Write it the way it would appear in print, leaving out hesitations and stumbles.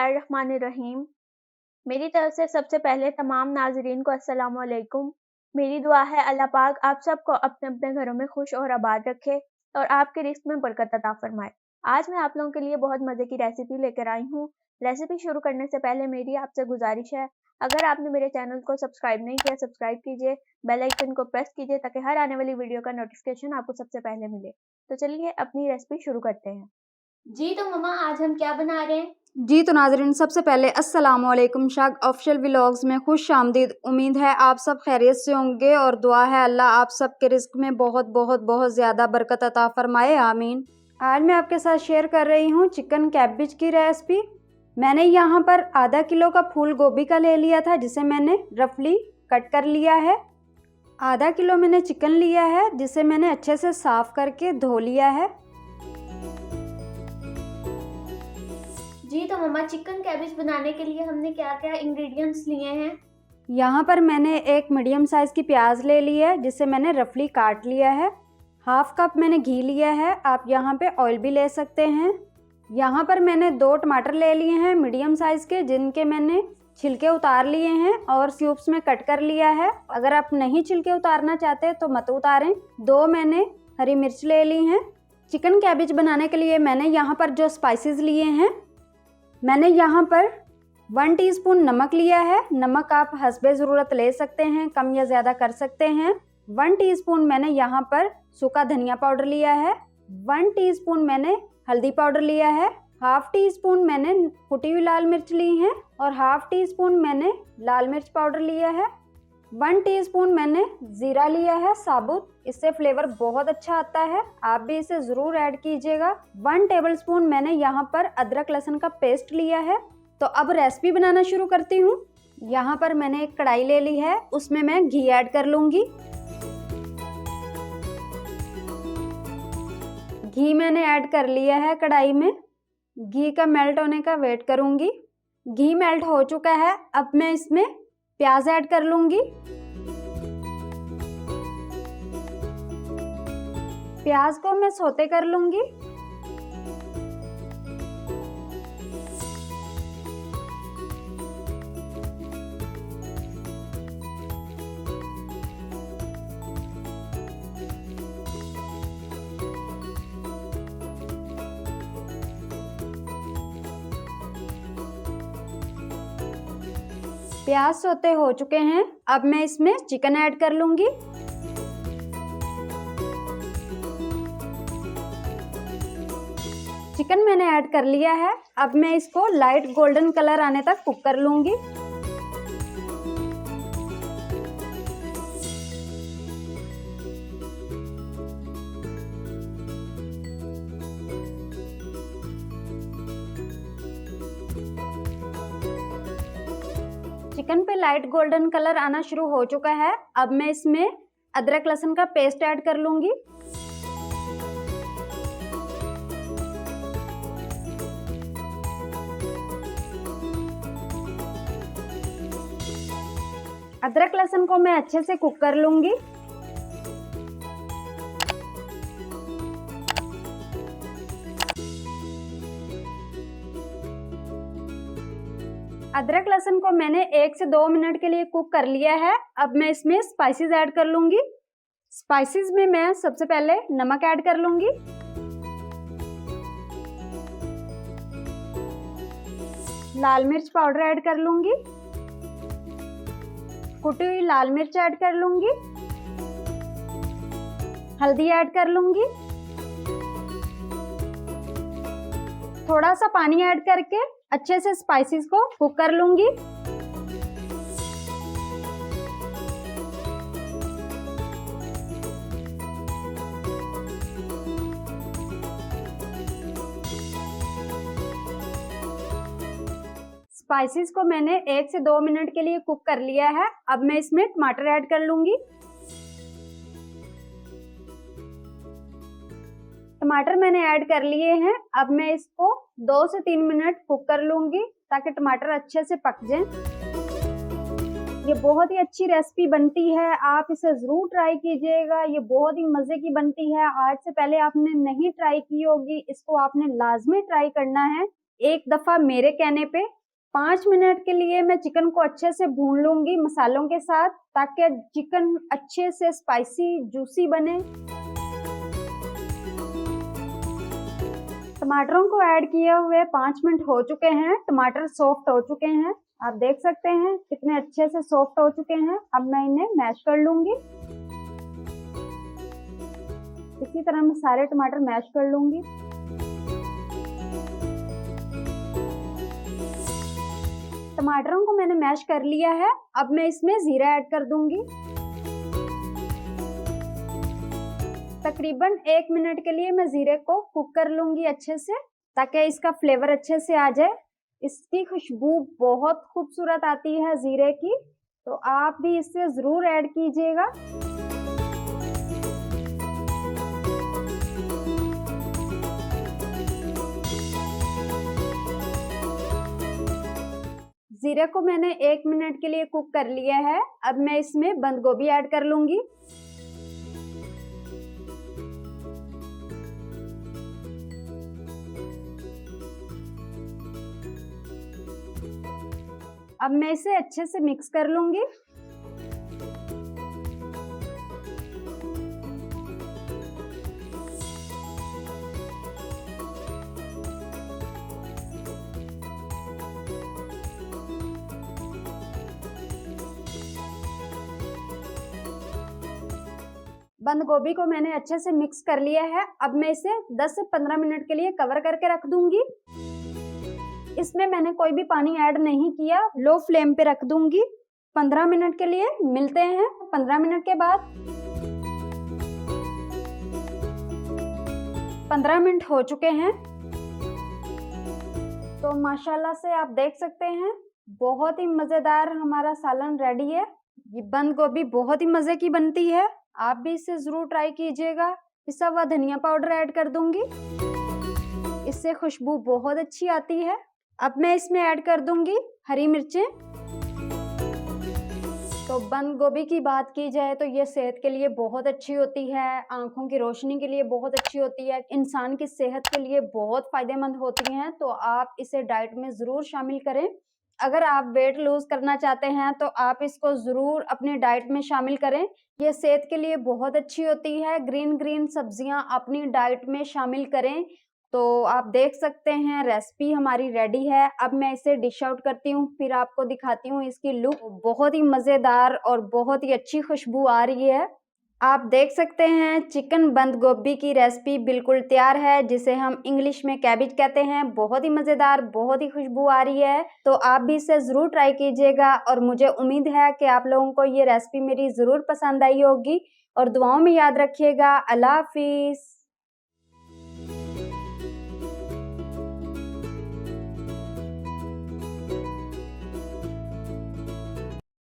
बिस्मिल्लाहिर्रहमानिर्रहीम। मेरी तरफ से सबसे पहले तमाम नाज़रीन को अस्सलाम वालेकुम। मेरी दुआ है अल्लाह पाक आप सबको अपने-अपने घरों में खुश और आबाद रखे और आपके रिज़्क़ में बरकत अता फ़रमाए। आज मैं आप लोगों के लिए बहुत मज़े की रेसिपी लेकर आई हूँ। रेसिपी शुरू करने से पहले मेरी आपसे गुज़ारिश है, अगर आपने मेरे चैनल को सब्सक्राइब नहीं किया, सब्सक्राइब कीजिए, बेल आइकन को प्रेस कीजिए ताकि हर आने वाली वीडियो का नोटिफ़िकेशन आपको सबसे पहले मिले। तो चलिए अपनी रेसिपी शुरू करते हैं। जी तो मम्मा आज हम क्या बना रहे हैं? जी तो नाज़रीन सबसे पहले अस्सलाम वालेकुम। शाग ऑफिशियल व्लॉग्स में खुश आमदीद। उम्मीद है आप सब खैरियत से होंगे और दुआ है अल्लाह आप सब के रिस्क में बहुत बहुत बहुत ज़्यादा बरकत अता फरमाए, आमीन। आज मैं आपके साथ शेयर कर रही हूँ चिकन कैबेज की रेसिपी। मैंने यहाँ पर आधा किलो का फूल गोभी का ले लिया था, जिसे मैंने रफली कट कर लिया है। आधा किलो मैंने चिकन लिया है, जिसे मैंने अच्छे से साफ़ करके धो लिया है। जी तो मम्मा चिकन कैबेज बनाने के लिए हमने क्या-क्या इंग्रेडिएंट्स लिए हैं? यहाँ पर मैंने एक मीडियम साइज़ की प्याज ले ली है, जिसे मैंने रफली काट लिया है। हाफ कप मैंने घी लिया है, आप यहाँ पे ऑयल भी ले सकते हैं। यहाँ पर मैंने 2 टमाटर ले लिए हैं मीडियम साइज़ के, जिनके मैंने छिलके उतार लिए हैं और क्यूब्स में कट कर लिया है। अगर आप नहीं छिलके उतारना चाहते तो मत उतारें। 2 मैंने हरी मिर्च ले ली हैं। चिकन कैबेज बनाने के लिए मैंने यहाँ पर जो स्पाइसेस लिए हैं, मैंने यहाँ पर 1 टीस्पून नमक लिया है। नमक आप हस्बे ज़रूरत ले सकते हैं, कम या ज़्यादा कर सकते हैं। 1 टीस्पून मैंने यहाँ पर सूखा धनिया पाउडर लिया है। 1 टीस्पून मैंने हल्दी पाउडर लिया है। हाफ टी स्पून मैंने कुटी हुई लाल मिर्च ली है और हाफ टी स्पून मैंने लाल मिर्च पाउडर लिया है। 1 टीस्पून मैंने ज़ीरा लिया है साबुत, इससे फ्लेवर बहुत अच्छा आता है, आप भी इसे ज़रूर ऐड कीजिएगा। 1 टेबलस्पून मैंने यहाँ पर अदरक लहसुन का पेस्ट लिया है। तो अब रेसिपी बनाना शुरू करती हूँ। यहाँ पर मैंने एक कढ़ाई ले ली है, उसमें मैं घी ऐड कर लूँगी। घी मैंने ऐड कर लिया है कढ़ाई में। घी का मेल्ट होने का वेट करूँगी। घी मेल्ट हो चुका है, अब मैं इसमें प्याज ऐड कर लूँगी। प्याज को मैं सौते कर लूँगी। प्याज सौते हो चुके हैं, अब मैं इसमें चिकन ऐड कर लूँगी। चिकन मैंने ऐड कर लिया है, अब मैं इसको लाइट गोल्डन कलर आने तक कुक कर लूँगी। चिकन पे लाइट गोल्डन कलर आना शुरू हो चुका है, अब मैं इसमें अदरक लहसुन का पेस्ट ऐड कर लूँगी। अदरक लहसुन को मैं अच्छे से कुक कर लूँगी। अदरक लहसुन को मैंने 1 से 2 मिनट के लिए कुक कर लिया है, अब मैं इसमें स्पाइसेस ऐड कर लूँगी। स्पाइसेस में मैं सबसे पहले नमक ऐड कर लूँगी। लाल मिर्च पाउडर ऐड कर लूँगी। कुटी हुई लाल मिर्च ऐड कर लूँगी। हल्दी ऐड कर लूँगी। थोड़ा सा पानी ऐड करके अच्छे से स्पाइसेस को कुक कर लूँगी। स्पाइसेस को मैंने 1 से 2 मिनट के लिए कुक कर लिया है, अब मैं इसमें टमाटर ऐड कर लूँगी। टमाटर मैंने ऐड कर लिए हैं, अब मैं इसको 2 से 3 मिनट कुक कर लूँगी ताकि टमाटर अच्छे से पक जाएं। ये बहुत ही अच्छी रेसिपी बनती है, आप इसे ज़रूर ट्राई कीजिएगा, ये बहुत ही मज़े की बनती है। आज से पहले आपने नहीं ट्राई की होगी, इसको आपने लाजमी ट्राई करना है। एक दफ़ा मेरे कहने पे 5 मिनट के लिए मैं चिकन को अच्छे से भून लूँगी मसालों के साथ, ताकि चिकन अच्छे से स्पाइसी जूसी बने। टमाटरों को ऐड किए हुए 5 मिनट हो चुके हैं। टमाटर सॉफ्ट हो चुके हैं, आप देख सकते हैं कितने अच्छे से सॉफ्ट हो चुके हैं। अब मैं इन्हें मैश कर लूँगी। इसी तरह मैं सारे टमाटर मैश कर लूँगी। टमाटरों को मैंने मैश कर लिया है। अब मैं इसमें ज़ीरा ऐड कर दूँगी। तकरीबन 1 मिनट के लिए मैं ज़ीरे को कुक कर लूँगी अच्छे से, ताकि इसका फ्लेवर अच्छे से आ जाए। इसकी खुशबू बहुत खूबसूरत आती है ज़ीरे की, तो आप भी इसे ज़रूर ऐड कीजिएगा। ज़ीरे को मैंने 1 मिनट के लिए कुक कर लिया है। अब मैं इसमें बंद गोभी ऐड कर लूँगी। अब मैं इसे अच्छे से मिक्स कर लूँगी। बंद गोभी को मैंने अच्छे से मिक्स कर लिया है। अब मैं इसे 10 से 15 मिनट के लिए कवर करके रख दूँगी। इसमें मैंने कोई भी पानी ऐड नहीं किया, लो फ्लेम पे रख दूँगी 15 मिनट के लिए। मिलते हैं 15 मिनट के बाद। 15 मिनट हो चुके हैं, तो माशाल्लाह से आप देख सकते हैं बहुत ही मज़ेदार हमारा सालन रेडी है। ये बंद गोभी बहुत ही मज़े की बनती है, आप भी इसे ज़रूर ट्राई कीजिएगा। पिसा हुआ धनिया पाउडर ऐड कर दूँगी, इससे खुशबू बहुत अच्छी आती है। अब मैं इसमें ऐड कर दूँगी हरी मिर्चें। तो बंद गोभी की बात की जाए तो ये सेहत के लिए बहुत अच्छी होती है, आँखों की रोशनी के लिए बहुत अच्छी होती है, इंसान की सेहत के लिए बहुत फ़ायदेमंद होती हैं। तो आप इसे डाइट में ज़रूर शामिल करें। अगर आप वेट लूज़ करना चाहते हैं तो आप इसको ज़रूर अपने डाइट में शामिल करें। ये सेहत के लिए बहुत अच्छी होती है। ग्रीन सब्जियां अपनी डाइट में शामिल करें। तो आप देख सकते हैं रेसिपी हमारी रेडी है। अब मैं इसे डिश आउट करती हूँ, फिर आपको दिखाती हूँ इसकी लुक। बहुत ही मज़ेदार और बहुत ही अच्छी खुशबू आ रही है। आप देख सकते हैं चिकन बंद गोभी की रेसिपी बिल्कुल तैयार है, जिसे हम इंग्लिश में कैबेज कहते हैं। बहुत ही मज़ेदार, बहुत ही खुशबू आ रही है। तो आप भी इसे ज़रूर ट्राई कीजिएगा और मुझे उम्मीद है कि आप लोगों को ये रेसिपी मेरी ज़रूर पसंद आई होगी। और दुआओं में याद रखिएगा। अल्लाह हाफिज़।